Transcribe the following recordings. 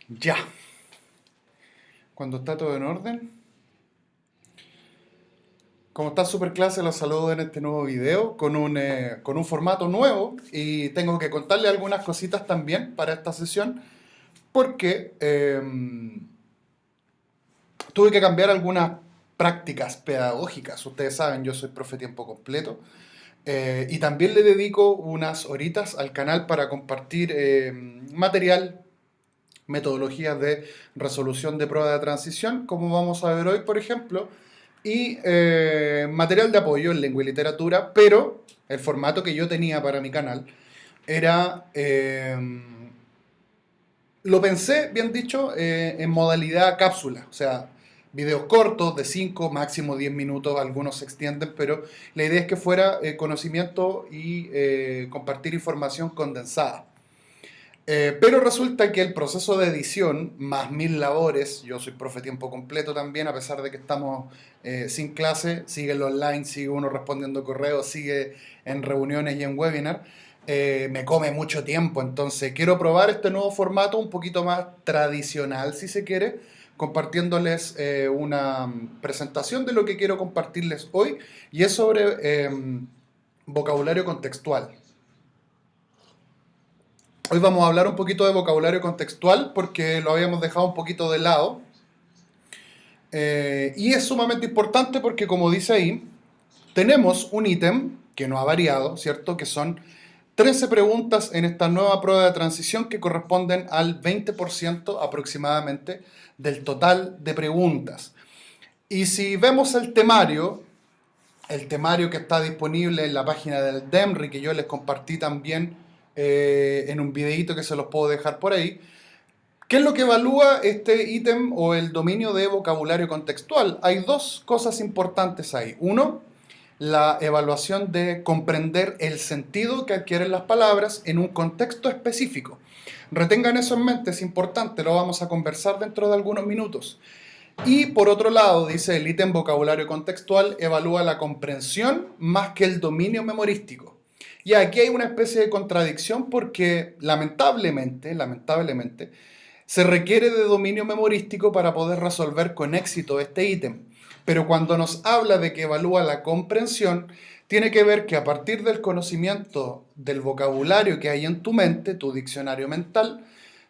Ya, cuando está todo en orden. Como está Superclase, los saludo en este nuevo video con un formato nuevo y tengo que contarle algunas cositas también para esta sesión porque tuve que cambiar algunas prácticas pedagógicas. Ustedes saben, yo soy profe tiempo completo y también le dedico unas horitas al canal para compartir material, metodologías de resolución de prueba de transición, como vamos a ver hoy, por ejemplo, y material de apoyo en lengua y literatura, pero el formato que yo tenía para mi canal era, lo pensé, bien dicho, en modalidad cápsula, o sea, videos cortos de 5, máximo 10 minutos, algunos se extienden, pero la idea es que fuera conocimiento y compartir información condensada. Pero resulta que el proceso de edición, más 1000 labores, yo soy profe tiempo completo también, a pesar de que estamos sin clase, sigue el online, sigue uno respondiendo correos, sigue en reuniones y en webinar, me come mucho tiempo, entonces quiero probar este nuevo formato un poquito más tradicional, si se quiere, compartiéndoles una presentación de lo que quiero compartirles hoy, y es sobre vocabulario contextual. Hoy vamos a hablar un poquito de vocabulario contextual porque lo habíamos dejado un poquito de lado. Y es sumamente importante porque, como dice ahí, tenemos un ítem que no ha variado, ¿cierto? Que son 13 preguntas en esta nueva prueba de transición que corresponden al 20% aproximadamente del total de preguntas. Y si vemos el temario que está disponible en la página del DEMRI, que yo les compartí también en un videito que se los puedo dejar por ahí. ¿Qué es lo que evalúa este ítem o el dominio de vocabulario contextual? Hay dos cosas importantes ahí. Uno, la evaluación de comprender el sentido que adquieren las palabras en un contexto específico. Retengan eso en mente, es importante, lo vamos a conversar dentro de algunos minutos. Y por otro lado, dice el ítem vocabulario contextual, evalúa la comprensión más que el dominio memorístico. Y aquí hay una especie de contradicción porque lamentablemente, se requiere de dominio memorístico para poder resolver con éxito este ítem. Pero cuando nos habla de que evalúa la comprensión, tiene que ver que a partir del conocimiento del vocabulario que hay en tu mente, tu diccionario mental,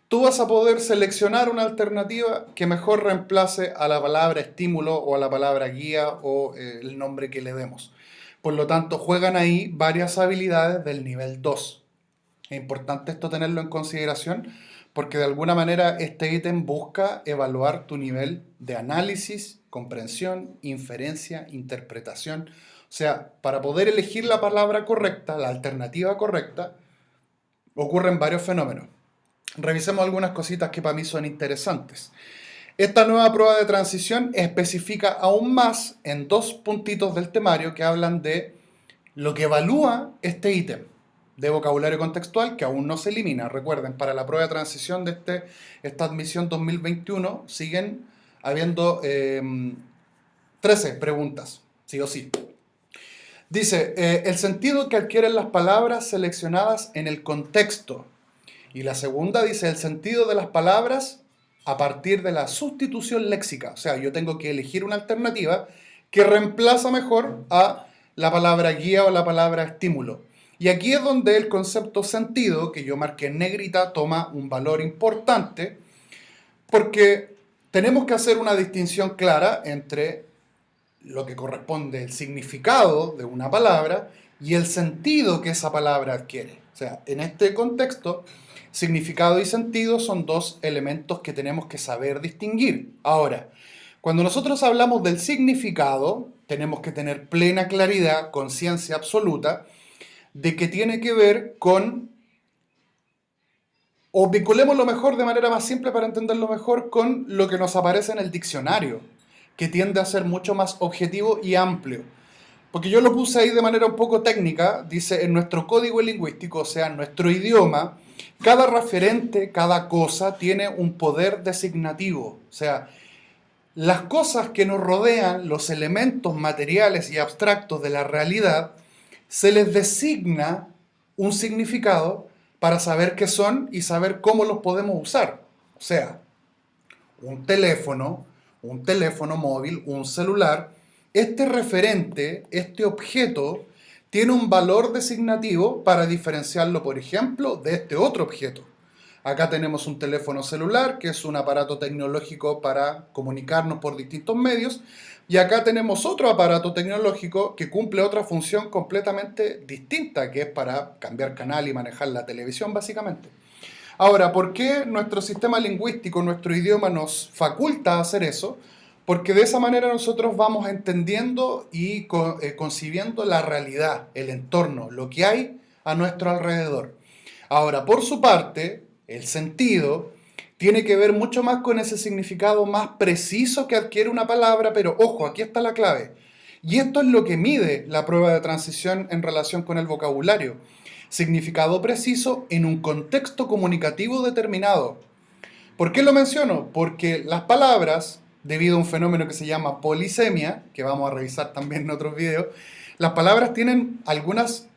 tú vas a poder seleccionar una alternativa que mejor reemplace a la palabra estímulo o a la palabra guía o el nombre que le demos. Por lo tanto, juegan ahí varias habilidades del nivel 2. Es importante esto tenerlo en consideración porque de alguna manera este ítem busca evaluar tu nivel de análisis, comprensión, inferencia, interpretación. O sea, para poder elegir la palabra correcta, la alternativa correcta, ocurren varios fenómenos. Revisemos algunas cositas que para mí son interesantes. Esta nueva prueba de transición especifica aún más en dos puntitos del temario que hablan de lo que evalúa este ítem de vocabulario contextual que aún no se elimina. Recuerden, para la prueba de transición de esta admisión 2021 siguen habiendo 13 preguntas, sí o sí. Dice, el sentido que adquieren las palabras seleccionadas en el contexto. Y la segunda dice, el sentido de las palabras a partir de la sustitución léxica. O sea, yo tengo que elegir una alternativa que reemplaza mejor a la palabra guía o la palabra estímulo. Y aquí es donde el concepto sentido, que yo marqué en negrita, toma un valor importante, porque tenemos que hacer una distinción clara entre lo que corresponde al significado de una palabra y el sentido que esa palabra adquiere. O sea, en este contexto, significado y sentido son dos elementos que tenemos que saber distinguir. Ahora, cuando nosotros hablamos del significado, tenemos que tener plena claridad, conciencia absoluta, de que tiene que ver con, o vinculemos lo mejor de manera más simple para entenderlo mejor, con lo que nos aparece en el diccionario, que tiende a ser mucho más objetivo y amplio. Porque yo lo puse ahí de manera un poco técnica, dice, en nuestro código lingüístico, o sea, en nuestro idioma, cada referente, cada cosa tiene un poder designativo. O sea, las cosas que nos rodean, los elementos materiales y abstractos de la realidad, se les designa un significado para saber qué son y saber cómo los podemos usar. O sea, un teléfono móvil, un celular, este referente, este objeto, tiene un valor designativo para diferenciarlo, por ejemplo, de este otro objeto. Acá tenemos un teléfono celular, que es un aparato tecnológico para comunicarnos por distintos medios, y acá tenemos otro aparato tecnológico que cumple otra función completamente distinta, que es para cambiar canal y manejar la televisión, básicamente. Ahora, ¿por qué nuestro sistema lingüístico, nuestro idioma nos faculta hacer eso? Porque de esa manera nosotros vamos entendiendo y concibiendo la realidad, el entorno, lo que hay a nuestro alrededor. Ahora, por su parte, el sentido tiene que ver mucho más con ese significado más preciso que adquiere una palabra, pero ojo, aquí está la clave. Y esto es lo que mide la prueba de transición en relación con el vocabulario. Significado preciso en un contexto comunicativo determinado. ¿Por qué lo menciono? Porque las palabras, debido a un fenómeno que se llama polisemia, que vamos a revisar también en otros videos, las palabras tienen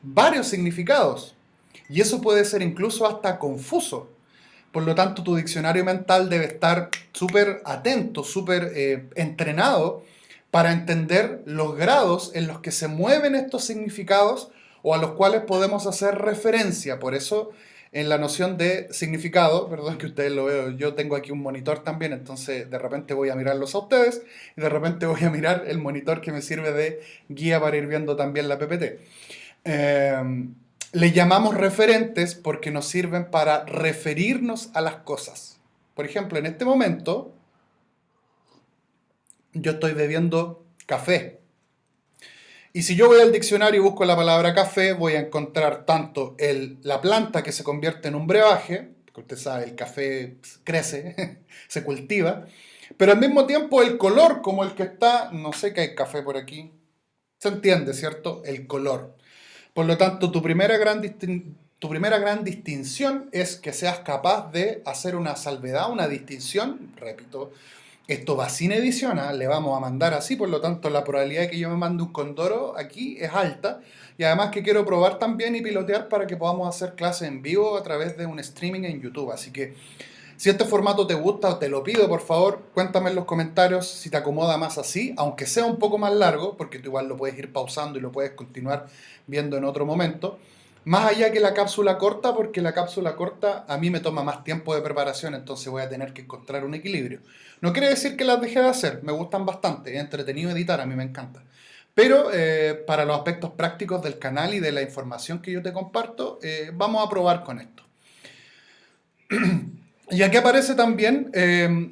varios significados. Y eso puede ser incluso hasta confuso. Por lo tanto, tu diccionario mental debe estar súper atento, súper entrenado para entender los grados en los que se mueven estos significados o a los cuales podemos hacer referencia. Por eso, en la noción de significado, perdón que ustedes lo veo, yo tengo aquí un monitor también, entonces de repente voy a mirarlos a ustedes y de repente voy a mirar el monitor que me sirve de guía para ir viendo también la PPT. Le llamamos referentes porque nos sirven para referirnos a las cosas. Por ejemplo, en este momento yo estoy bebiendo café. Y si yo voy al diccionario y busco la palabra café, voy a encontrar tanto la planta que se convierte en un brebaje, porque usted sabe, el café crece, se cultiva, pero al mismo tiempo el color como el que está, no sé qué hay café por aquí, se entiende, ¿cierto? El color. Por lo tanto, tu primera gran distinción es que seas capaz de hacer una salvedad, una distinción, repito, esto va sin edición, le vamos a mandar así, por lo tanto la probabilidad de que yo me mande un condoro aquí es alta. Y además que quiero probar también y pilotear para que podamos hacer clases en vivo a través de un streaming en YouTube. Así que si este formato te gusta, te lo pido por favor, cuéntame en los comentarios si te acomoda más así, aunque sea un poco más largo, porque tú igual lo puedes ir pausando y lo puedes continuar viendo en otro momento. Más allá que la cápsula corta, porque la cápsula corta a mí me toma más tiempo de preparación, entonces voy a tener que encontrar un equilibrio. No quiere decir que las dejé de hacer, me gustan bastante, es entretenido editar, a mí me encanta. Pero para los aspectos prácticos del canal y de la información que yo te comparto, vamos a probar con esto. Y aquí aparece también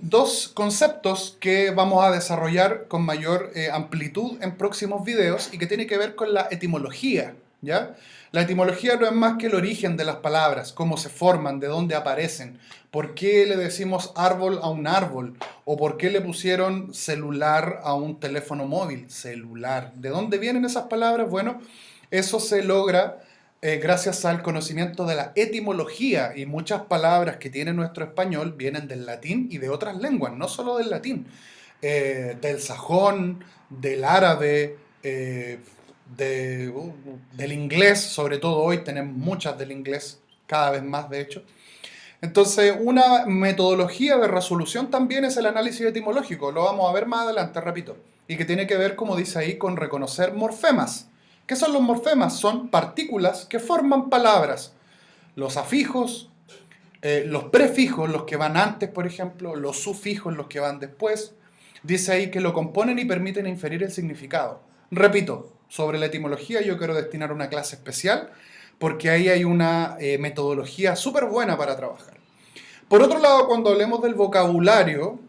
dos conceptos que vamos a desarrollar con mayor amplitud en próximos videos y que tiene que ver con la etimología, ¿ya? La etimología no es más que el origen de las palabras, cómo se forman, de dónde aparecen, por qué le decimos árbol a un árbol, o por qué le pusieron celular a un teléfono móvil, celular. ¿De dónde vienen esas palabras? Bueno, eso se logra gracias al conocimiento de la etimología, y muchas palabras que tiene nuestro español vienen del latín y de otras lenguas, no solo del latín, del sajón, del árabe, del inglés, sobre todo hoy tenemos muchas del inglés, cada vez más de hecho. Entonces, una metodología de resolución también es el análisis etimológico, lo vamos a ver más adelante, repito, y que tiene que ver, como dice ahí, con reconocer morfemas. ¿Qué son los morfemas? Son partículas que forman palabras. Los afijos, los prefijos, los que van antes, por ejemplo, los sufijos, los que van después. Dice ahí que lo componen y permiten inferir el significado. Repito, sobre la etimología yo quiero destinar una clase especial porque ahí hay una metodología súper buena para trabajar. Por otro lado, cuando hablemos del vocabulario,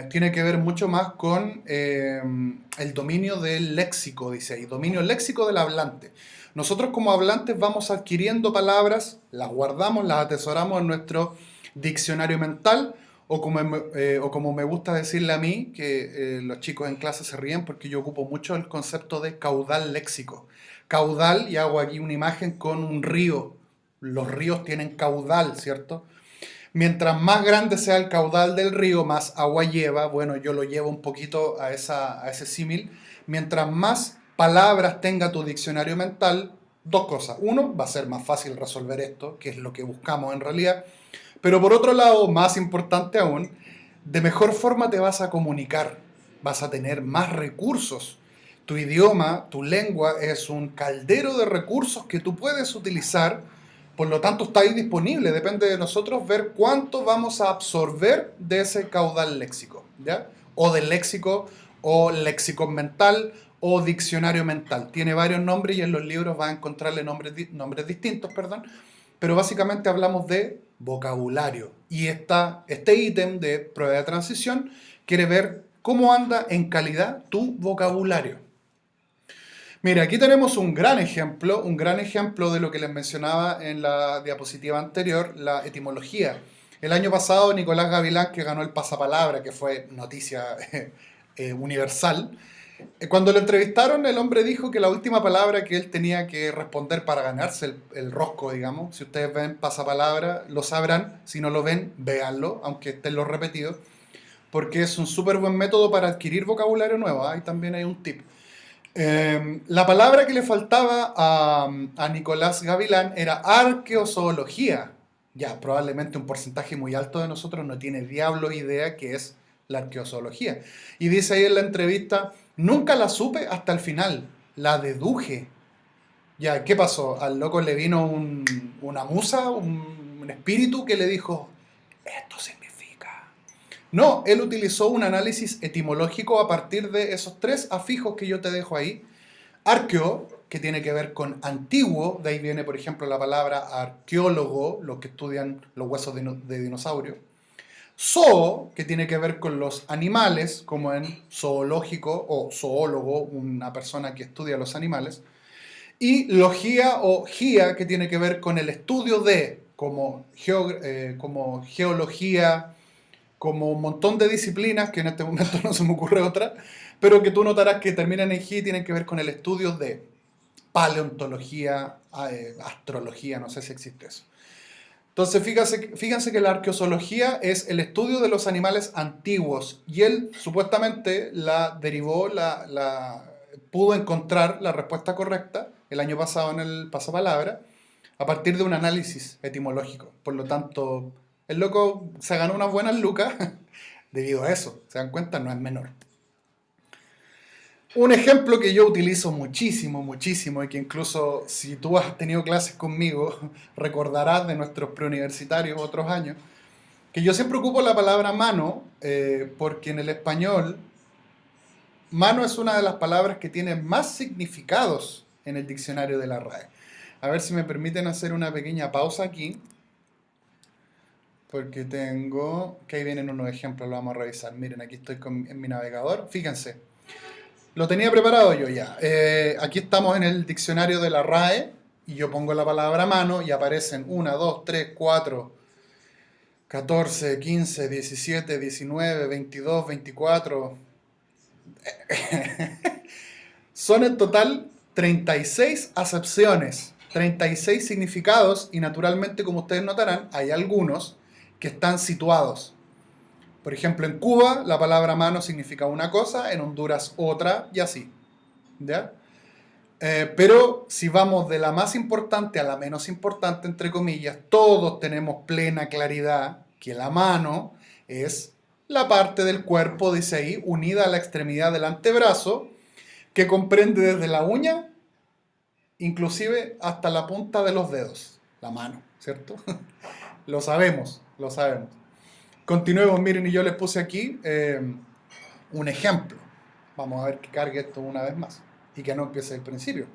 tiene que ver mucho más con el dominio del léxico, dice ahí, dominio léxico del hablante. Nosotros como hablantes vamos adquiriendo palabras, las guardamos, las atesoramos en nuestro diccionario mental, o como me gusta decirle a mí, que los chicos en clase se ríen porque yo ocupo mucho el concepto de caudal léxico. Caudal, y hago aquí una imagen con un río. Los ríos tienen caudal, ¿cierto? Mientras más grande sea el caudal del río, más agua lleva. Bueno, yo lo llevo un poquito a ese símil. Mientras más palabras tenga tu diccionario mental, dos cosas. Uno, va a ser más fácil resolver esto, que es lo que buscamos en realidad. Pero por otro lado, más importante aún, de mejor forma te vas a comunicar, vas a tener más recursos. Tu idioma, tu lengua es un caldero de recursos que tú puedes utilizar, por lo tanto está ahí disponible, depende de nosotros ver cuánto vamos a absorber de ese caudal léxico, ¿ya? O del léxico, o léxico mental, o diccionario mental. Tiene varios nombres y en los libros vas a encontrarle nombres distintos, perdón, pero básicamente hablamos de vocabulario. Y este ítem de prueba de transición quiere ver cómo anda en calidad tu vocabulario. Mira, aquí tenemos un gran ejemplo de lo que les mencionaba en la diapositiva anterior, la etimología. El año pasado, Nicolás Gavilán, que ganó el pasapalabra, que fue noticia universal, cuando lo entrevistaron, el hombre dijo que la última palabra que él tenía que responder para ganarse el rosco, digamos, si ustedes ven pasapalabra, lo sabrán, si no lo ven, véanlo, aunque estén los repetidos, porque es un súper buen método para adquirir vocabulario nuevo. Ahí también hay un tip. La palabra que le faltaba a Nicolás Gavilán era arqueozoología. Ya, probablemente un porcentaje muy alto de nosotros no tiene diablo idea qué es la arqueozoología. Y dice ahí en la entrevista, nunca la supe hasta el final, la deduje. Ya, ¿qué pasó? Al loco le vino una musa, un espíritu que le dijo, esto significa. No, él utilizó un análisis etimológico a partir de esos tres afijos que yo te dejo ahí. Arqueo, que tiene que ver con antiguo, de ahí viene, por ejemplo, la palabra arqueólogo, los que estudian los huesos de dinosaurio. Zoo, que tiene que ver con los animales, como en zoológico o zoólogo, una persona que estudia los animales. Y logía o gía, que tiene que ver con el estudio de, como geología, como un montón de disciplinas, que en este momento no se me ocurre otra, pero que tú notarás que terminan en G y tienen que ver con el estudio de paleontología, astrología, no sé si existe eso. Entonces fíjense que la arqueozoología es el estudio de los animales antiguos y él supuestamente la derivó, pudo encontrar la respuesta correcta el año pasado en el pasapalabra a partir de un análisis etimológico. Por lo tanto, el loco se ganó unas buenas lucas debido a eso. ¿Se dan cuenta? No es menor. Un ejemplo que yo utilizo muchísimo, muchísimo, y que incluso si tú has tenido clases conmigo, recordarás de nuestros preuniversitarios otros años, que yo siempre ocupo la palabra mano, porque en el español, mano es una de las palabras que tiene más significados en el diccionario de la RAE. A ver si me permiten hacer una pequeña pausa aquí, porque tengo, que ahí vienen unos ejemplos, lo vamos a revisar. Miren, aquí estoy en mi navegador, fíjense. Lo tenía preparado yo ya. Aquí estamos en el diccionario de la RAE y yo pongo la palabra mano y aparecen 1, 2, 3, 4, 14, 15, 17, 19, 22, 24. Son en total 36 acepciones, 36 significados y naturalmente, como ustedes notarán, hay algunos que están situados. Por ejemplo, en Cuba la palabra mano significa una cosa, en Honduras otra y así. ¿Ya? Pero si vamos de la más importante a la menos importante, entre comillas, todos tenemos plena claridad que la mano es la parte del cuerpo, dice ahí, unida a la extremidad del antebrazo, que comprende desde la uña, inclusive hasta la punta de los dedos. La mano, ¿cierto? Lo sabemos, lo sabemos. Continuemos, miren, y yo les puse aquí un ejemplo. Vamos a ver que cargue esto una vez más y que no empiece el principio.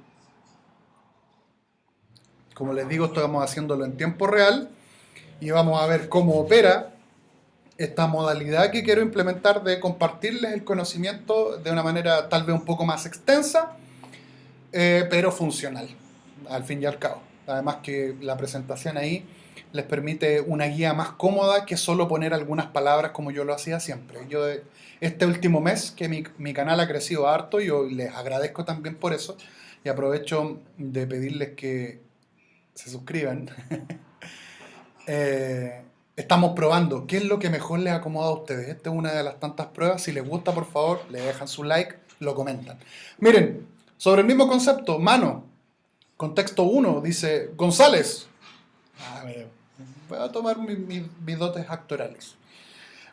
Como les digo, estamos haciéndolo en tiempo real y vamos a ver cómo opera esta modalidad que quiero implementar de compartirles el conocimiento de una manera tal vez un poco más extensa, pero funcional, al fin y al cabo. Además que la presentación ahí les permite una guía más cómoda que solo poner algunas palabras como yo lo hacía siempre. Yo este último mes que mi canal ha crecido harto, yo les agradezco también por eso y aprovecho de pedirles que se suscriban. Estamos probando qué es lo que mejor les acomoda a ustedes. Esta es una de las tantas pruebas. Si les gusta, por favor, le dejan su like, lo comentan. Miren, sobre el mismo concepto, mano, contexto 1, dice González. A ver, voy a tomar mis dotes actorales.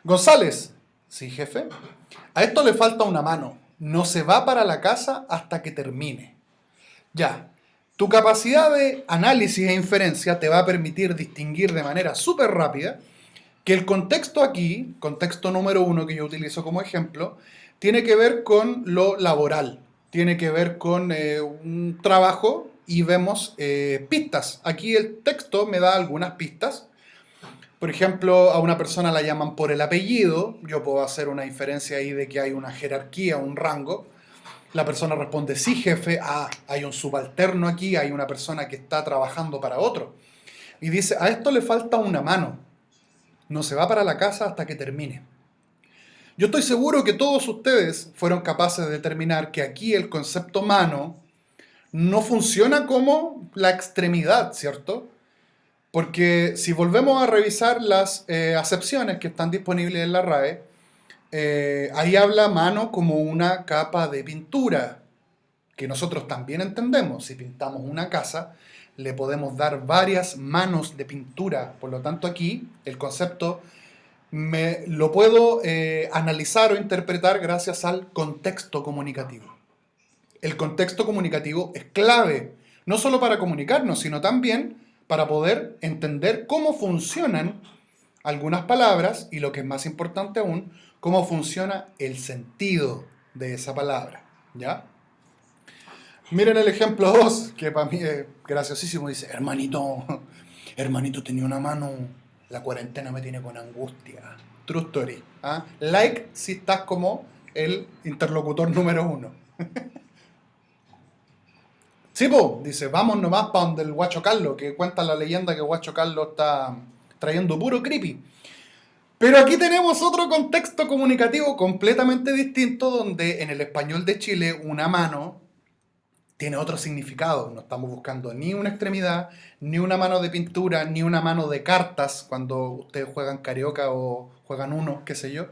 González, sí, jefe. A esto le falta una mano. No se va para la casa hasta que termine. Ya, tu capacidad de análisis e inferencia te va a permitir distinguir de manera súper rápida que el contexto aquí, contexto número uno que yo utilizo como ejemplo, tiene que ver con lo laboral, tiene que ver con un trabajo y vemos pistas. Aquí el texto me da algunas pistas. Por ejemplo, a una persona la llaman por el apellido, yo puedo hacer una inferencia ahí de que hay una jerarquía, un rango. La persona responde, sí, jefe, hay un subalterno aquí, hay una persona que está trabajando para otro. Y dice, a esto le falta una mano, no se va para la casa hasta que termine. Yo estoy seguro que todos ustedes fueron capaces de determinar que aquí el concepto mano no funciona como la extremidad, ¿cierto? Porque si volvemos a revisar las acepciones que están disponibles en la RAE, ahí habla mano como una capa de pintura, que nosotros también entendemos. Si pintamos una casa, le podemos dar varias manos de pintura. Por lo tanto, aquí el concepto lo puedo analizar o interpretar gracias al contexto comunicativo. El contexto comunicativo es clave, no solo para comunicarnos, sino también para poder entender cómo funcionan algunas palabras y, lo que es más importante aún, cómo funciona el sentido de esa palabra. ¿Ya? Miren el ejemplo 2, que para mí es graciosísimo. Dice, hermanito tenía una mano, la cuarentena me tiene con angustia. True story. ¿Ah? Like si estás como el interlocutor número 1. Sí, po, dice, vamos nomás para donde el guacho Carlos, que cuenta la leyenda que el guacho Carlos está trayendo puro creepy. Pero aquí tenemos otro contexto comunicativo completamente distinto, donde en el español de Chile una mano tiene otro significado. No estamos buscando ni una extremidad, ni una mano de pintura, ni una mano de cartas, cuando ustedes juegan carioca o juegan uno, qué sé yo.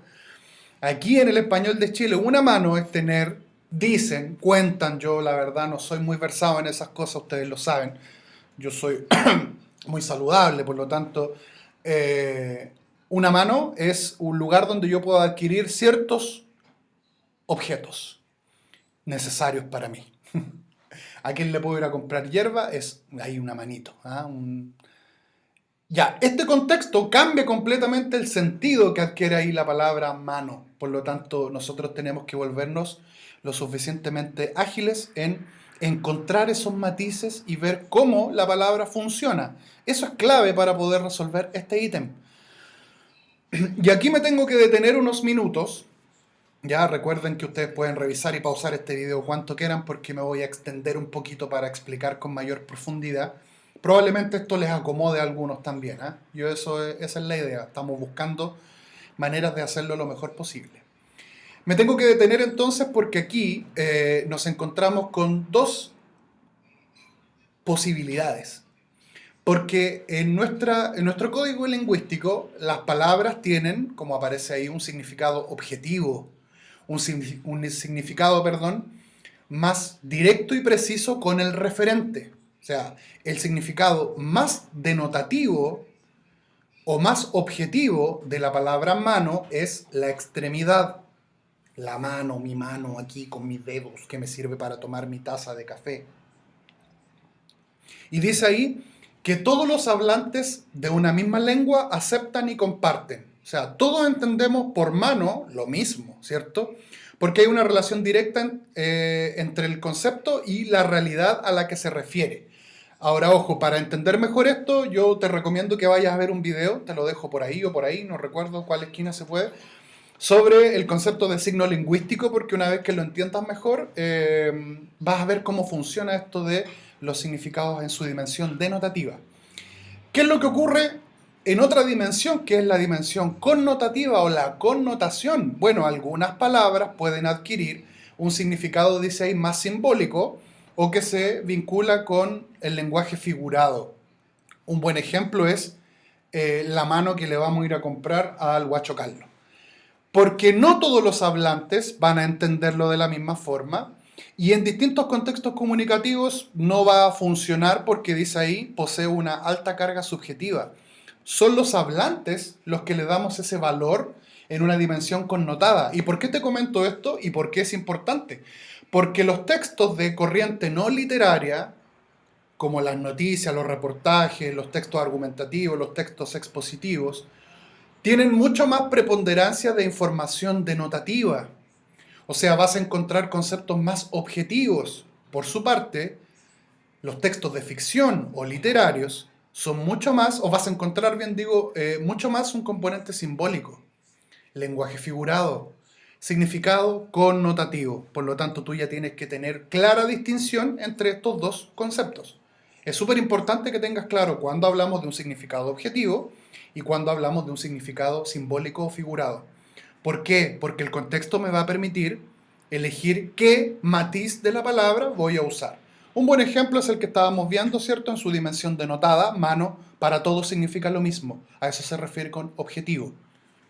Aquí en el español de Chile, una mano es tener, dicen, cuentan, yo la verdad no soy muy versado en esas cosas, ustedes lo saben. Yo soy muy saludable, por lo tanto, una mano es un lugar donde yo puedo adquirir ciertos objetos necesarios para mí. ¿A quién le puedo ir a comprar hierba? Hay una manito. ¿Ah? Ya, este contexto cambia completamente el sentido que adquiere ahí la palabra mano. Por lo tanto, nosotros tenemos que volvernos lo suficientemente ágiles en encontrar esos matices y ver cómo la palabra funciona. Eso es clave para poder resolver este ítem. Y aquí me tengo que detener unos minutos. Ya recuerden que ustedes pueden revisar y pausar este video cuanto quieran, porque me voy a extender un poquito para explicar con mayor profundidad. Probablemente esto les acomode a algunos también. Esa es la idea. Estamos buscando maneras de hacerlo lo mejor posible. Me tengo que detener entonces porque aquí nos encontramos con dos posibilidades. Porque en nuestro código lingüístico las palabras tienen, como aparece ahí, un significado objetivo, un significado, más directo y preciso con el referente. O sea, el significado más denotativo o más objetivo de la palabra mano es la extremidad. La mano, mi mano aquí con mis dedos que me sirve para tomar mi taza de café. Y dice ahí que todos los hablantes de una misma lengua aceptan y comparten. O sea, todos entendemos por mano lo mismo, ¿cierto? Porque hay una relación directa entre el concepto y la realidad a la que se refiere. Ahora, ojo, para entender mejor esto, yo te recomiendo que vayas a ver un video, te lo dejo por ahí o por ahí, no recuerdo cuál esquina se puede, sobre el concepto de signo lingüístico, porque una vez que lo entiendas mejor, vas a ver cómo funciona esto de los significados en su dimensión denotativa. ¿Qué es lo que ocurre en otra dimensión, que es la dimensión connotativa o la connotación? Bueno, algunas palabras pueden adquirir un significado, dice ahí, más simbólico o que se vincula con el lenguaje figurado. Un buen ejemplo es la mano que le vamos a ir a comprar al guacho Carlos. Porque no todos los hablantes van a entenderlo de la misma forma y en distintos contextos comunicativos no va a funcionar porque dice ahí, posee una alta carga subjetiva. son los hablantes los que le damos ese valor en una dimensión connotada. ¿Y por qué te comento esto y por qué es importante? Porque los textos de corriente no literaria, como las noticias, los reportajes, los textos argumentativos, los textos expositivos, tienen mucho más preponderancia de información denotativa. O sea, vas a encontrar conceptos más objetivos. Por su parte, los textos de ficción o literarios son mucho más, o vas a encontrar, bien digo, mucho más un componente simbólico, lenguaje figurado, significado connotativo. Por lo tanto, tú ya tienes que tener clara distinción entre estos dos conceptos. Es súper importante que tengas claro cuando hablamos de un significado objetivo y cuando hablamos de un significado simbólico o figurado. ¿Por qué? Porque el contexto me va a permitir elegir qué matiz de la palabra voy a usar. Un buen ejemplo es el que estábamos viendo, ¿cierto? En su dimensión denotada, mano, para todo significa lo mismo. A eso se refiere con objetivo,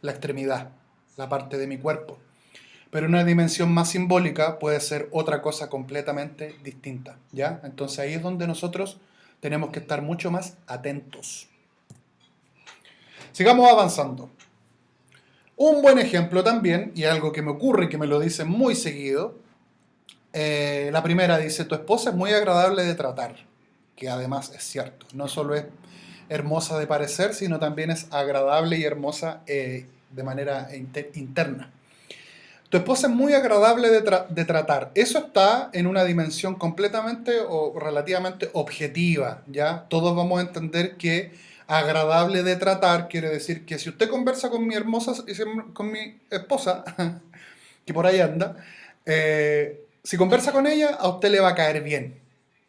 la extremidad, la parte de mi cuerpo. Pero una dimensión más simbólica puede ser otra cosa completamente distinta, ¿ya? Entonces ahí es donde nosotros tenemos que estar mucho más atentos. Sigamos avanzando. Un buen ejemplo también, y algo que me ocurre y que me lo dicen muy seguido, la primera dice, tu esposa es muy agradable de tratar, que además es cierto, no solo es hermosa de parecer, sino también es agradable y hermosa de manera interna. Tu esposa es muy agradable de tratar. Eso está en una dimensión completamente o relativamente objetiva, ¿ya? Todos vamos a entender que agradable de tratar quiere decir que si usted conversa con mi hermosa, con mi esposa, que por ahí anda, si conversa con ella, a usted le va a caer bien.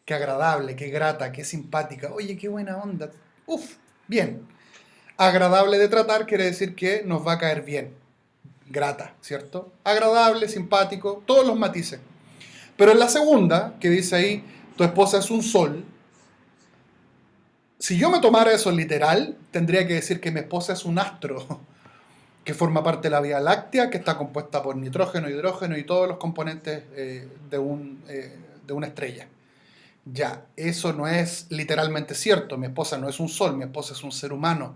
Qué agradable, qué grata, qué simpática. Oye, qué buena onda. Uf, bien. Agradable de tratar quiere decir que nos va a caer bien. Grata, ¿cierto? Agradable, simpático, todos los matices. Pero en la segunda, que dice ahí, tu esposa es un sol, si yo me tomara eso literal, tendría que decir que mi esposa es un astro, que forma parte de la Vía Láctea, que está compuesta por nitrógeno, hidrógeno y todos los componentes de una estrella. Ya, eso no es literalmente cierto. Mi esposa no es un sol, mi esposa es un ser humano.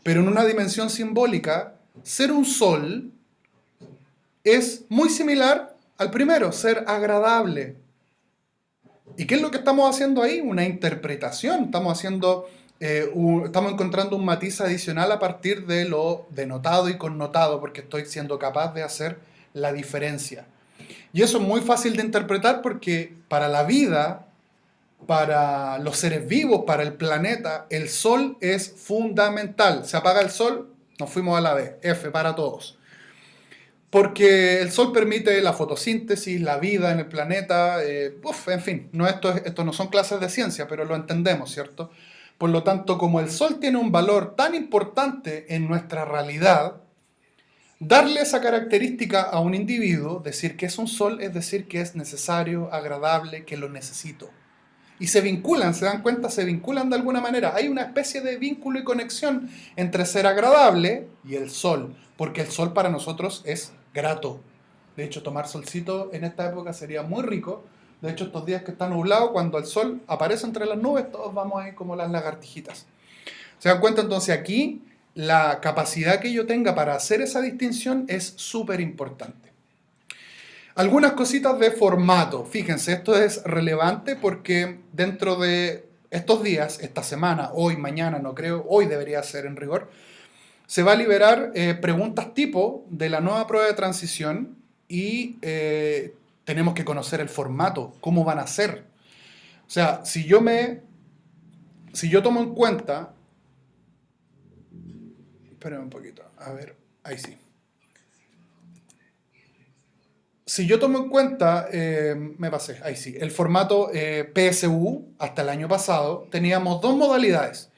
Pero en una dimensión simbólica, ser un sol es muy similar al primero, ser agradable. ¿Y qué es lo que estamos haciendo ahí? Una interpretación. Estamos encontrando un matiz adicional a partir de lo denotado y connotado, porque estoy siendo capaz de hacer la diferencia. Y eso es muy fácil de interpretar porque para la vida, para los seres vivos, para el planeta, el sol es fundamental. Se apaga el sol, nos fuimos a la B, F para todos. Porque el sol permite la fotosíntesis, la vida en el planeta, en fin, esto no son clases de ciencia, pero lo entendemos, ¿cierto? Por lo tanto, como el sol tiene un valor tan importante en nuestra realidad, darle esa característica a un individuo, decir que es un sol, es decir que es necesario, agradable, que lo necesito. Y se vinculan, se dan cuenta, se vinculan de alguna manera. Hay una especie de vínculo y conexión entre ser agradable y el sol, porque el sol para nosotros es grato. De hecho, tomar solcito en esta época sería muy rico. De hecho, estos días que está nublado, cuando el sol aparece entre las nubes, todos vamos ahí como las lagartijitas. ¿Se dan cuenta? Entonces aquí la capacidad que yo tenga para hacer esa distinción es súper importante. Algunas cositas de formato. Fíjense, esto es relevante porque dentro de estos días, esta semana, hoy, mañana, no creo, hoy debería ser en rigor, se va a liberar preguntas tipo de la nueva prueba de transición y tenemos que conocer el formato, cómo van a ser. O sea, si yo tomo en cuenta, espérenme un poquito, a ver, ahí sí. Si yo tomo en cuenta, me pasé, ahí sí, el formato PSU hasta el año pasado, teníamos dos modalidades.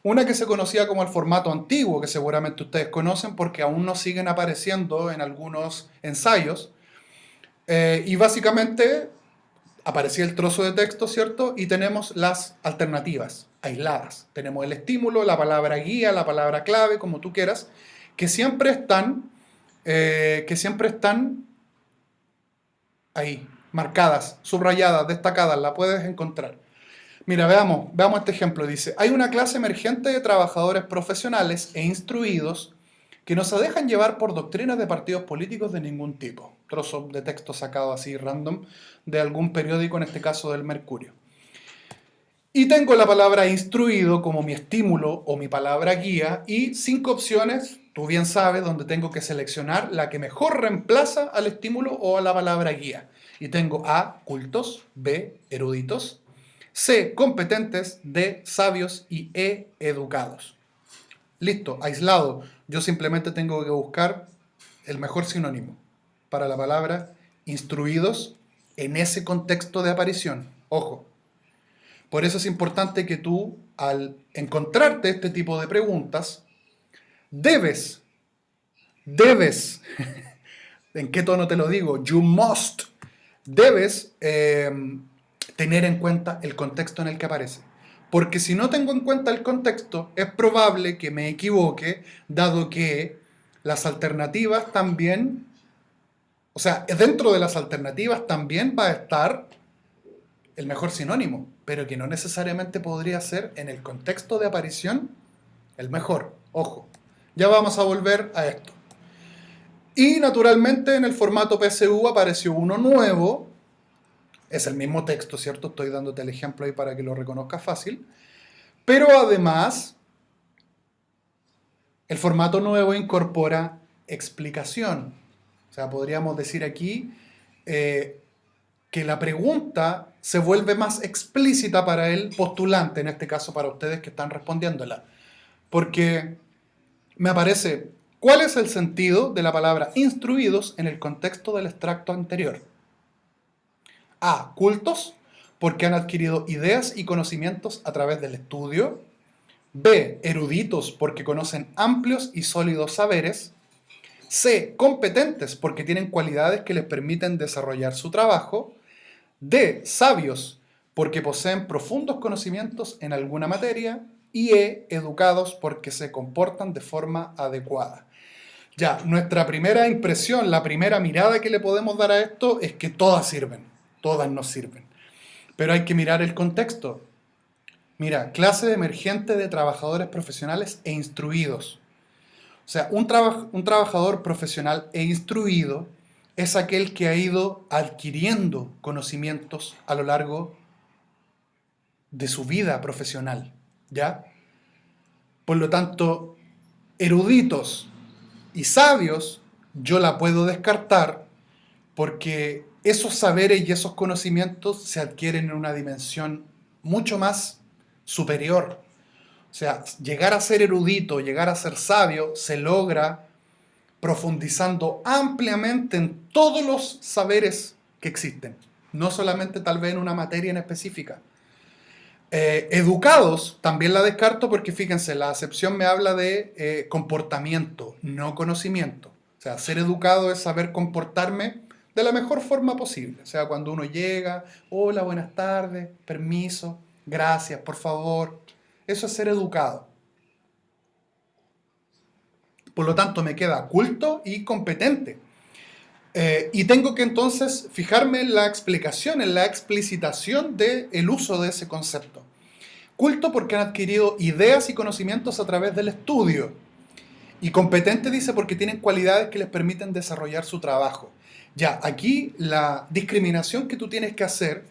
Una que se conocía como el formato antiguo, que seguramente ustedes conocen porque aún no siguen apareciendo en algunos ensayos. Y básicamente aparecía el trozo de texto, ¿cierto? Y tenemos las alternativas aisladas. Tenemos el estímulo, la palabra guía, la palabra clave, como tú quieras, que siempre están ahí, marcadas, subrayadas, destacadas, la puedes encontrar. Mira, veamos este ejemplo. Dice, hay una clase emergente de trabajadores profesionales e instruidos que no se dejan llevar por doctrinas de partidos políticos de ningún tipo. Trozo de texto sacado así random de algún periódico, en este caso del Mercurio. Y tengo la palabra instruido como mi estímulo o mi palabra guía y 5 opciones, tú bien sabes, donde tengo que seleccionar la que mejor reemplaza al estímulo o a la palabra guía. Y tengo A, cultos, B, eruditos, C, competentes, D, sabios y E, educados. Listo, aislado. Yo simplemente tengo que buscar el mejor sinónimo para la palabra instruidos en ese contexto de aparición. Ojo, por eso es importante que tú, al encontrarte este tipo de preguntas, debes, debes, ¿en qué tono te lo digo? You must, debes tener en cuenta el contexto en el que aparece. Porque si no tengo en cuenta el contexto, es probable que me equivoque, dado que las alternativas también, o sea, dentro de las alternativas también va a estar el mejor sinónimo, pero que no necesariamente podría ser en el contexto de aparición el mejor. Ojo, ya vamos a volver a esto. Y naturalmente en el formato PSU apareció uno nuevo. Es el mismo texto, ¿cierto? Estoy dándote el ejemplo ahí para que lo reconozcas fácil. Pero además, el formato nuevo incorpora explicación. O sea, podríamos decir aquí que la pregunta se vuelve más explícita para el postulante, en este caso para ustedes que están respondiéndola. Porque me aparece, ¿cuál es el sentido de la palabra instruidos en el contexto del extracto anterior? A, cultos, porque han adquirido ideas y conocimientos a través del estudio. B, eruditos, porque conocen amplios y sólidos saberes. C, competentes, porque tienen cualidades que les permiten desarrollar su trabajo. D, sabios, porque poseen profundos conocimientos en alguna materia. Y E, educados, porque se comportan de forma adecuada. Ya, nuestra primera impresión, la primera mirada que le podemos dar a esto es que todas sirven, todas nos sirven. Pero hay que mirar el contexto. Mira, clase emergente de trabajadores profesionales e instruidos. O sea, un trabajador profesional e instruido es aquel que ha ido adquiriendo conocimientos a lo largo de su vida profesional, ¿ya? Por lo tanto, eruditos y sabios yo la puedo descartar porque esos saberes y esos conocimientos se adquieren en una dimensión mucho más superior. O sea, llegar a ser erudito, llegar a ser sabio, se logra profundizando ampliamente en todos los saberes que existen, no solamente tal vez en una materia en específica. Educados, también la descarto porque fíjense, la acepción me habla de comportamiento, no conocimiento. O sea, ser educado es saber comportarme de la mejor forma posible. O sea, cuando uno llega, hola, buenas tardes, permiso, gracias, por favor. Eso es ser educado. Por lo tanto, me queda culto y competente. Y tengo que entonces fijarme en la explicación, en la explicitación del uso de ese concepto. Culto porque han adquirido ideas y conocimientos a través del estudio. Y competente dice porque tienen cualidades que les permiten desarrollar su trabajo. Ya, aquí la discriminación que tú tienes que hacer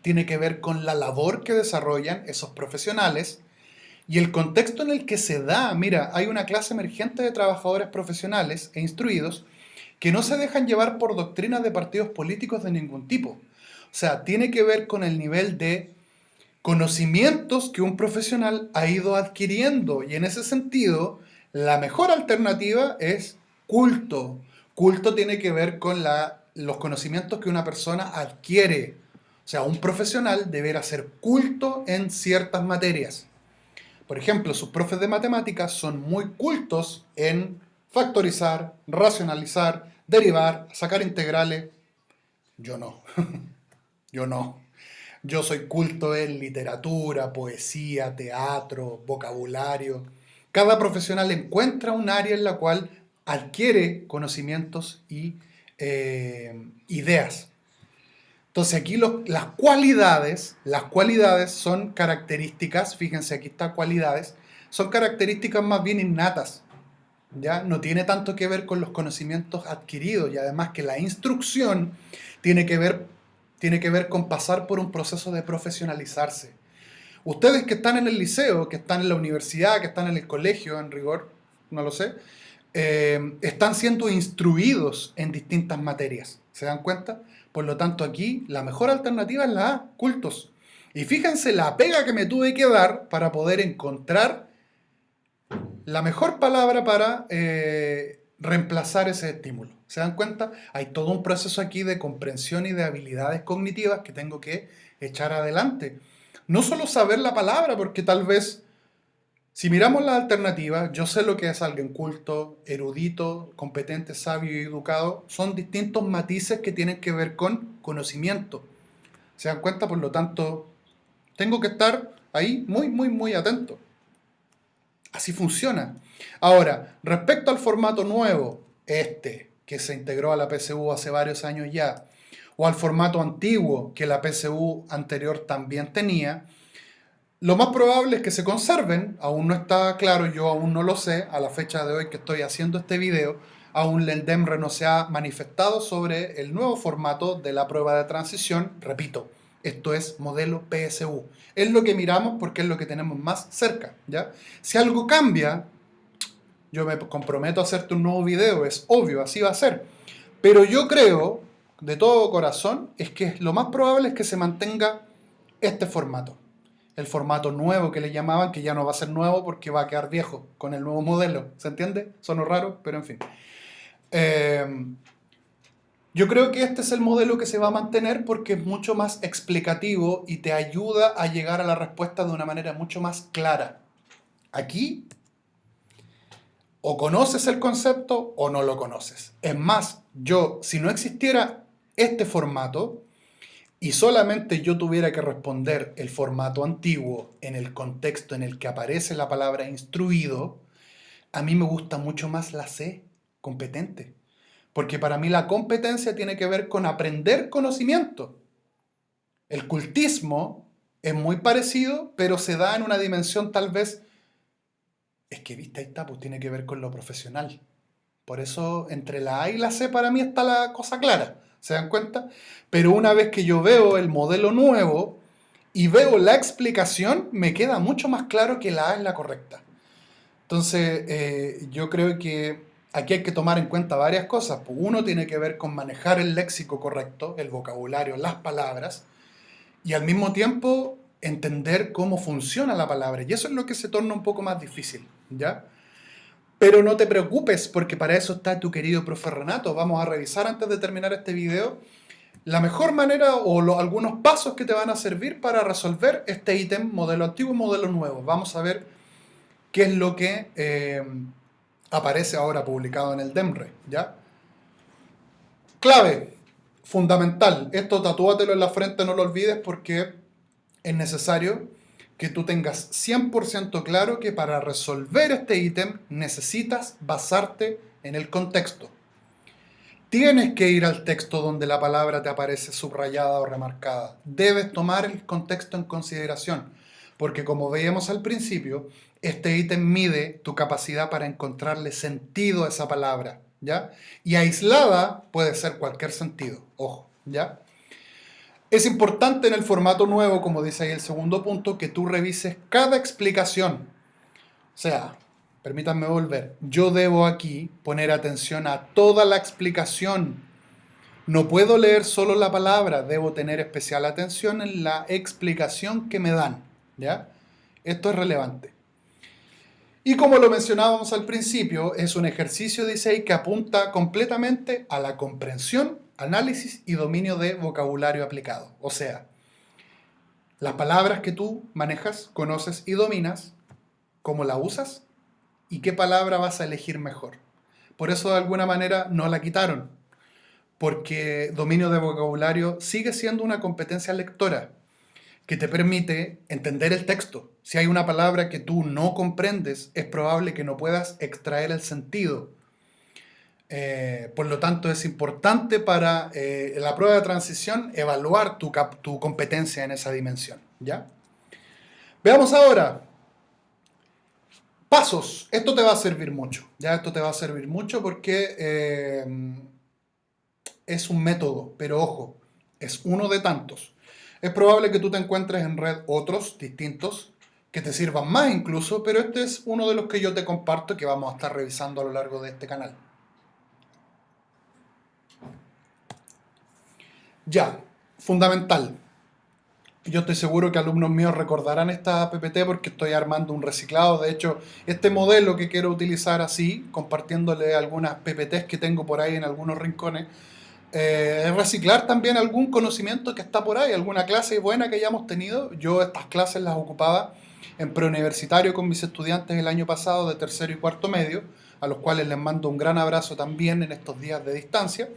tiene que ver con la labor que desarrollan esos profesionales y el contexto en el que se da. Mira, hay una clase emergente de trabajadores profesionales e instruidos que no se dejan llevar por doctrinas de partidos políticos de ningún tipo. O sea, tiene que ver con el nivel de conocimientos que un profesional ha ido adquiriendo y en ese sentido la mejor alternativa es culto. Culto tiene que ver con los conocimientos que una persona adquiere. O sea, un profesional deberá ser culto en ciertas materias. Por ejemplo, sus profes de matemáticas son muy cultos en factorizar, racionalizar, derivar, sacar integrales. Yo no, yo no. Yo soy culto en literatura, poesía, teatro, vocabulario. Cada profesional encuentra un área en la cual adquiere conocimientos y ideas. Entonces aquí las cualidades son características, fíjense, aquí está cualidades, son características más bien innatas, ¿ya? No tiene tanto que ver con los conocimientos adquiridos y además que la instrucción tiene que ver, tiene que ver con pasar por un proceso de profesionalizarse. Ustedes que están en el liceo, que están en la universidad, que están en el colegio, en rigor, no lo sé, están siendo instruidos en distintas materias. ¿Se dan cuenta? Por lo tanto, aquí la mejor alternativa es la A, cultos. Y fíjense la pega que me tuve que dar para poder encontrar la mejor palabra para reemplazar ese estímulo. ¿Se dan cuenta? Hay todo un proceso aquí de comprensión y de habilidades cognitivas que tengo que echar adelante. No solo saber la palabra, porque tal vez, si miramos las alternativas, yo sé lo que es alguien culto, erudito, competente, sabio y educado. Son distintos matices que tienen que ver con conocimiento. ¿Se dan cuenta? Por lo tanto, tengo que estar ahí muy atento. Así funciona. Ahora, respecto al formato nuevo, que se integró a la PSU hace varios años ya, o al formato antiguo que la PSU anterior también tenía, lo más probable es que se conserven, aún no está claro, yo aún no lo sé, a la fecha de hoy que estoy haciendo este video, aún el DEMRE no se ha manifestado sobre el nuevo formato de la prueba de transición, repito, esto es modelo PSU. Es lo que miramos porque es lo que tenemos más cerca, ¿ya? Si algo cambia, yo me comprometo a hacerte un nuevo video, es obvio, así va a ser. Pero yo creo, de todo corazón, es que lo más probable es que se mantenga este formato. El formato nuevo que le llamaban, que ya no va a ser nuevo porque va a quedar viejo con el nuevo modelo. ¿Se entiende? Sonó raro, pero en fin. Yo creo que este es el modelo que se va a mantener porque es mucho más explicativo y te ayuda a llegar a la respuesta de una manera mucho más clara. Aquí o conoces el concepto o no lo conoces. Es más, yo, si no existiera este formato y solamente yo tuviera que responder el formato antiguo en el contexto en el que aparece la palabra instruido, a mí me gusta mucho más la C, competente. Porque para mí la competencia tiene que ver con aprender conocimiento. El cultismo es muy parecido, pero se da en una dimensión tal vez, es que viste, ahí está, pues tiene que ver con lo profesional. Por eso entre la A y la C para mí está la cosa clara, ¿se dan cuenta? Pero una vez que yo veo el modelo nuevo y veo la explicación, me queda mucho más claro que la A es la correcta. Entonces, yo creo que aquí hay que tomar en cuenta varias cosas. Uno tiene que ver con manejar el léxico correcto, el vocabulario, las palabras, y al mismo tiempo entender cómo funciona la palabra. Y eso es lo que se torna un poco más difícil, ¿ya? Pero no te preocupes, porque para eso está tu querido profe Renato. Vamos a revisar antes de terminar este video la mejor manera o algunos pasos que te van a servir para resolver este ítem modelo antiguo y modelo nuevo. Vamos a ver qué es lo que aparece ahora publicado en el DEMRE, ¿ya? Clave, fundamental. Esto tatúatelo en la frente, no lo olvides porque es necesario que tú tengas 100% claro que para resolver este ítem necesitas basarte en el contexto. Tienes que ir al texto donde la palabra te aparece subrayada o remarcada. Debes tomar el contexto en consideración, porque como veíamos al principio, este ítem mide tu capacidad para encontrarle sentido a esa palabra, ¿ya? Y aislada puede ser cualquier sentido, ojo, ¿ya? Es importante en el formato nuevo, como dice ahí el segundo punto, que tú revises cada explicación. O sea, permítanme volver. Yo debo aquí poner atención a toda la explicación. No puedo leer solo la palabra, debo tener especial atención en la explicación que me dan, ¿ya? Esto es relevante. Y como lo mencionábamos al principio, es un ejercicio, dice ahí, que apunta completamente a la comprensión, análisis y dominio de vocabulario aplicado. O sea, las palabras que tú manejas, conoces y dominas, cómo la usas y qué palabra vas a elegir mejor. Por eso de alguna manera no la quitaron, porque dominio de vocabulario sigue siendo una competencia lectora que te permite entender el texto. Si hay una palabra que tú no comprendes, es probable que no puedas extraer el sentido. Por lo tanto, es importante para la prueba de transición evaluar tu competencia en esa dimensión, ¿ya? Veamos ahora. Pasos. Esto te va a servir mucho, ¿ya? Esto te va a servir mucho porque es un método, pero ojo, es uno de tantos. Es probable que tú te encuentres en red otros distintos que te sirvan más incluso, pero este es uno de los que yo te comparto que vamos a estar revisando a lo largo de este canal. Ya, fundamental. Yo estoy seguro que alumnos míos recordarán esta PPT porque estoy armando un reciclado. De hecho, este modelo que quiero utilizar así, compartiéndole algunas PPTs que tengo por ahí en algunos rincones, es reciclar también algún conocimiento que está por ahí, alguna clase buena que hayamos tenido. Yo estas clases las ocupaba en preuniversitario con mis estudiantes el año pasado de tercero y cuarto medio, a los cuales les mando un gran abrazo también en estos días de distancia.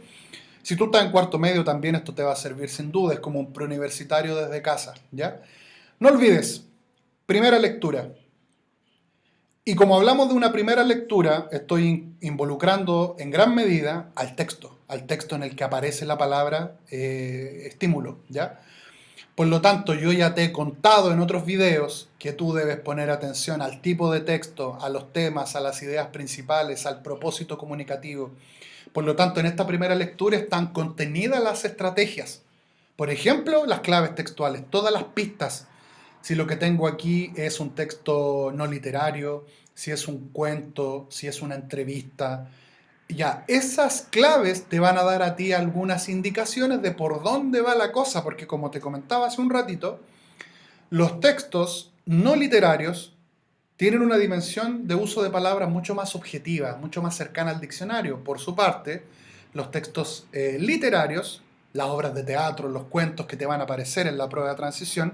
Si tú estás en cuarto medio, también esto te va a servir sin duda, es como un preuniversitario desde casa, ¿ya? No olvides, primera lectura. Y como hablamos de una primera lectura, estoy involucrando en gran medida al texto en el que aparece la palabra estímulo, ¿ya? Por lo tanto, yo ya te he contado en otros videos que tú debes poner atención al tipo de texto, a los temas, a las ideas principales, al propósito comunicativo. Por lo tanto, en esta primera lectura están contenidas las estrategias. Por ejemplo, las claves textuales, todas las pistas. Si lo que tengo aquí es un texto no literario, si es un cuento, si es una entrevista. Ya, esas claves te van a dar a ti algunas indicaciones de por dónde va la cosa, porque como te comentaba hace un ratito, los textos no literarios tienen una dimensión de uso de palabras mucho más objetiva, mucho más cercana al diccionario. Por su parte, los textos literarios, las obras de teatro, los cuentos que te van a aparecer en la prueba de transición,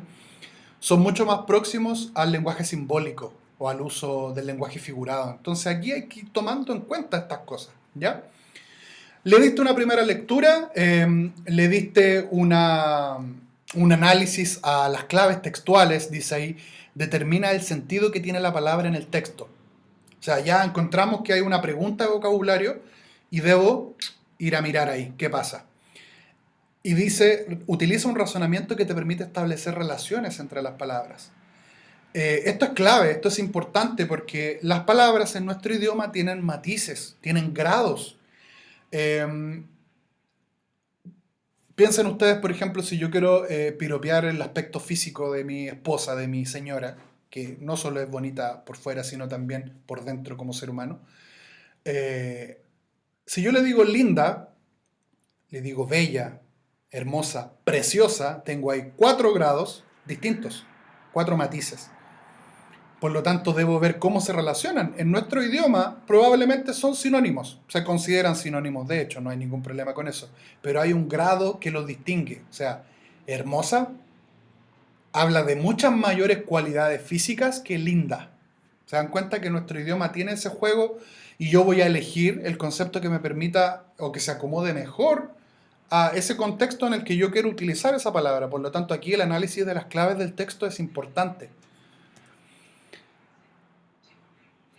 son mucho más próximos al lenguaje simbólico o al uso del lenguaje figurado. Entonces aquí hay que ir tomando en cuenta estas cosas, ¿ya? Le diste una primera lectura, le diste un análisis a las claves textuales, dice ahí, determina el sentido que tiene la palabra en el texto. O sea, ya encontramos que hay una pregunta de vocabulario y debo ir a mirar ahí, ¿qué pasa? Y dice, utiliza un razonamiento que te permite establecer relaciones entre las palabras. Esto es clave, esto es importante porque las palabras en nuestro idioma tienen matices, tienen grados. Eh, Piensen ustedes, por ejemplo, si yo quiero piropear el aspecto físico de mi esposa, de mi señora, que no solo es bonita por fuera, sino también por dentro como ser humano. Eh, si yo le digo linda, le digo bella, hermosa, preciosa, tengo ahí 4 grados distintos, 4 matices. Por lo tanto, debo ver cómo se relacionan. En nuestro idioma probablemente son sinónimos, se consideran sinónimos, de hecho, no hay ningún problema con eso. Pero hay un grado que los distingue. O sea, hermosa habla de muchas mayores cualidades físicas que linda. Se dan cuenta que nuestro idioma tiene ese juego y yo voy a elegir el concepto que me permita o que se acomode mejor a ese contexto en el que yo quiero utilizar esa palabra. Por lo tanto, aquí el análisis de las claves del texto es importante.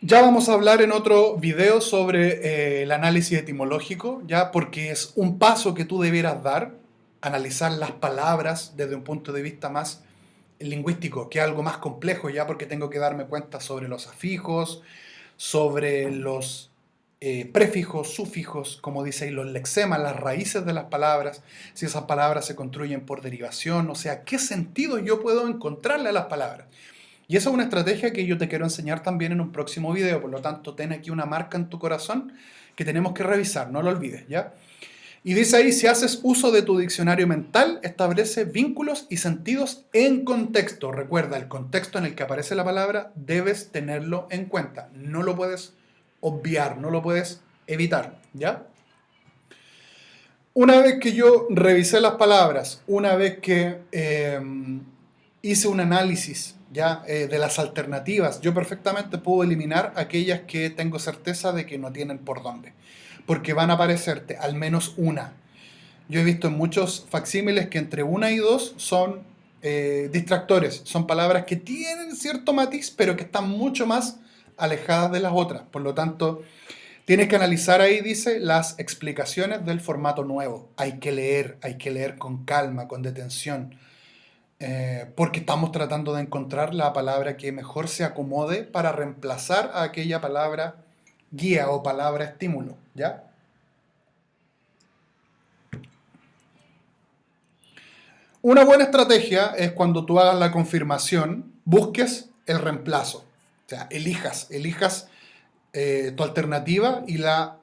Ya vamos a hablar en otro video sobre el análisis etimológico, ya porque es un paso que tú debieras dar, analizar las palabras desde un punto de vista más lingüístico, que es algo más complejo, ya porque tengo que darme cuenta sobre los afijos, sobre los prefijos, sufijos, como dice ahí, los lexemas, las raíces de las palabras, si esas palabras se construyen por derivación, o sea, qué sentido yo puedo encontrarle a las palabras. Y esa es una estrategia que yo te quiero enseñar también en un próximo video, por lo tanto, ten aquí una marca en tu corazón que tenemos que revisar, no lo olvides, ¿ya? Y dice ahí, si haces uso de tu diccionario mental, establece vínculos y sentidos en contexto. Recuerda, el contexto en el que aparece la palabra debes tenerlo en cuenta. No lo puedes obviar, no lo puedes evitar, ¿ya? Una vez que yo revisé las palabras, una vez que hice un análisis ya de las alternativas, yo perfectamente puedo eliminar aquellas que tengo certeza de que no tienen por dónde, porque van a aparecerte al menos una. Yo he visto en muchos facsímiles que entre una y dos son distractores, son palabras que tienen cierto matiz, pero que están mucho más alejadas de las otras. Por lo tanto, Tienes que analizar ahí, dice, las explicaciones del formato nuevo. Hay que leer con calma, con detención, porque estamos tratando de encontrar la palabra que mejor se acomode para reemplazar a aquella palabra guía o palabra estímulo, ¿ya? Una buena estrategia es cuando tú hagas la confirmación, busques el reemplazo. O sea, elijas tu alternativa y la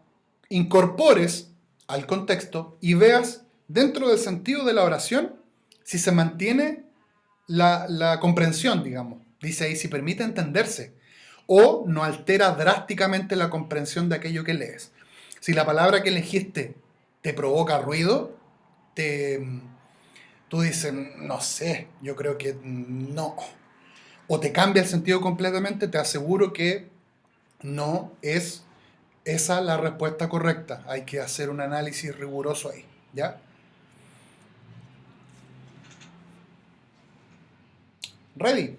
incorpores al contexto y veas dentro del sentido de la oración si se mantiene la comprensión, digamos. Dice ahí, si permite entenderse o no altera drásticamente la comprensión de aquello que lees. Si la palabra que elegiste te provoca ruido, tú dices, no sé, yo creo que no. O te cambia el sentido completamente, te aseguro que no es esa la respuesta correcta. Hay que hacer un análisis riguroso ahí, ¿ya? Ready.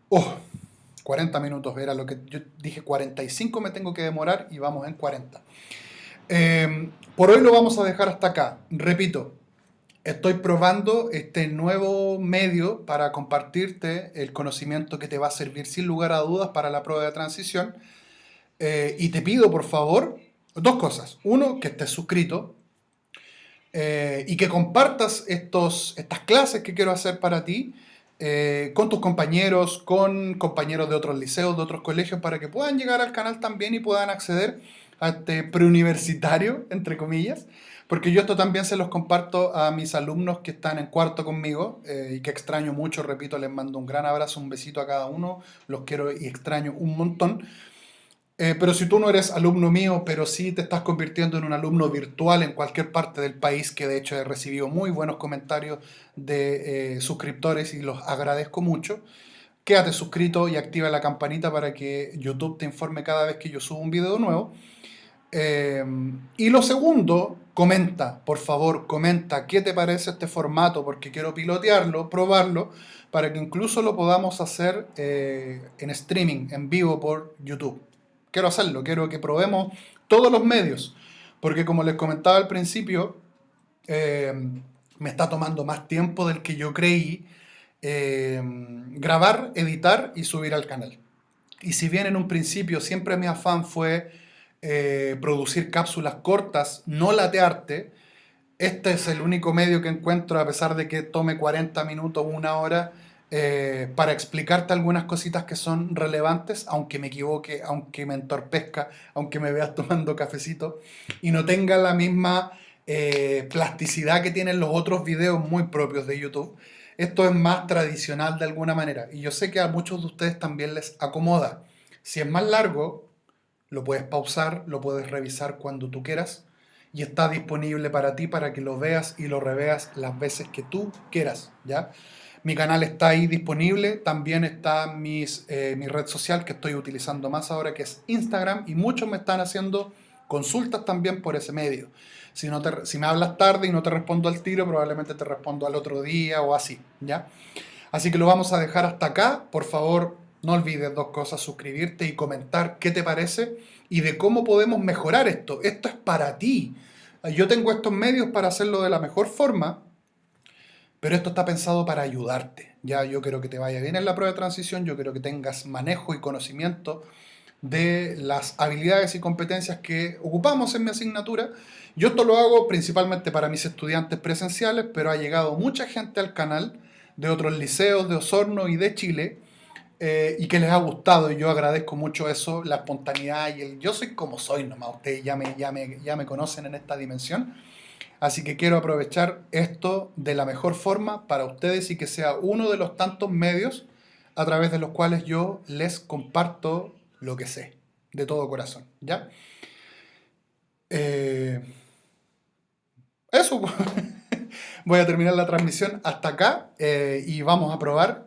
Oh, 40 minutos era lo que yo dije, 45 me tengo que demorar y vamos en 40. Por hoy lo vamos a dejar hasta acá. Repito, estoy probando este nuevo medio para compartirte el conocimiento que te va a servir sin lugar a dudas para la prueba de transición. Y te pido, por favor, dos cosas. Uno, que estés suscrito y que compartas estas clases que quiero hacer para ti con tus compañeros, con compañeros de otros liceos, de otros colegios, para que puedan llegar al canal también y puedan acceder a este preuniversitario, entre comillas, porque yo esto también se los comparto a mis alumnos que están en cuarto conmigo y que extraño mucho, repito, les mando un gran abrazo, un besito a cada uno, los quiero y extraño un montón. Pero si tú no eres alumno mío, pero sí te estás convirtiendo en un alumno virtual en cualquier parte del país, que de hecho he recibido muy buenos comentarios de suscriptores y los agradezco mucho, quédate suscrito y activa la campanita para que YouTube te informe cada vez que yo subo un video nuevo. Y lo segundo, comenta, por favor, comenta qué te parece este formato, porque quiero pilotearlo, probarlo, para que incluso lo podamos hacer en streaming, en vivo por YouTube. Quiero hacerlo, quiero que probemos todos los medios, porque como les comentaba al principio, eh, me está tomando más tiempo del que yo creí grabar, editar y subir al canal. Y si bien en un principio siempre mi afán fue producir cápsulas cortas, no latearte, este es el único medio que encuentro, a pesar de que tome 40 minutos, una hora, para explicarte algunas cositas que son relevantes, aunque me equivoque, aunque me entorpezca, aunque me veas tomando cafecito y no tenga la misma plasticidad que tienen los otros videos muy propios de YouTube. Esto es más tradicional de alguna manera y yo sé que a muchos de ustedes también les acomoda. Si es más largo, lo puedes pausar, lo puedes revisar cuando tú quieras y está disponible para ti para que lo veas y lo reveas las veces que tú quieras, ¿ya? Mi canal está ahí disponible, también está mi red social que estoy utilizando más ahora, que es Instagram, y muchos me están haciendo consultas también por ese medio. Si me hablas tarde y no te respondo al tiro, probablemente te respondo al otro día o así, ¿ya? Así que lo vamos a dejar hasta acá. Por favor, no olvides dos cosas: suscribirte y comentar qué te parece y de cómo podemos mejorar esto. Esto es para ti. Yo tengo estos medios para hacerlo de la mejor forma, pero esto está pensado para ayudarte. Ya, yo quiero que te vaya bien en la prueba de transición, yo quiero que tengas manejo y conocimiento de las habilidades y competencias que ocupamos en mi asignatura. Yo esto lo hago principalmente para mis estudiantes presenciales, pero ha llegado mucha gente al canal de otros liceos de Osorno y de Chile, y que les ha gustado, y yo agradezco mucho eso, la espontaneidad y el yo soy como soy nomás. Ustedes ya me conocen en esta dimensión. Así que quiero aprovechar esto de la mejor forma para ustedes y que sea uno de los tantos medios a través de los cuales yo les comparto lo que sé, de todo corazón, ¿ya? Eh, Eso, voy a terminar la transmisión hasta acá y vamos a probar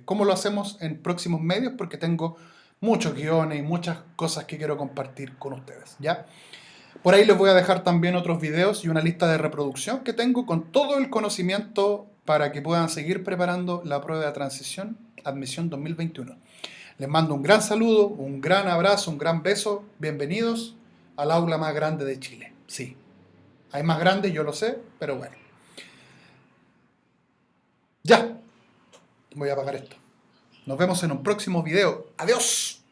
cómo lo hacemos en próximos medios, porque tengo muchos guiones y muchas cosas que quiero compartir con ustedes, ¿ya? Por ahí les voy a dejar también otros videos y una lista de reproducción que tengo con todo el conocimiento para que puedan seguir preparando la prueba de transición admisión 2021. Les mando un gran saludo, un gran abrazo, un gran beso. Bienvenidos al aula más grande de Chile. Sí, hay más grandes, yo lo sé, pero bueno. Ya, voy a apagar esto. Nos vemos en un próximo video. ¡Adiós!